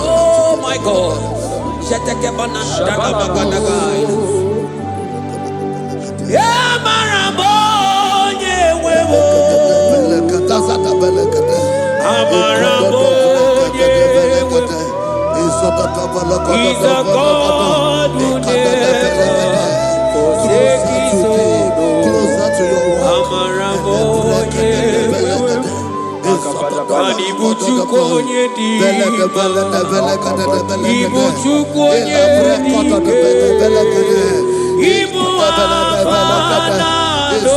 Oh my God. Yeah, Marabo, yeah, wewo. Amarabo, yeah, wewo. He's a God who never forsakes his own. Amarabo, yeah, wewo. Ibuchukonye di, Ibuchukonye di, Ibu afana do.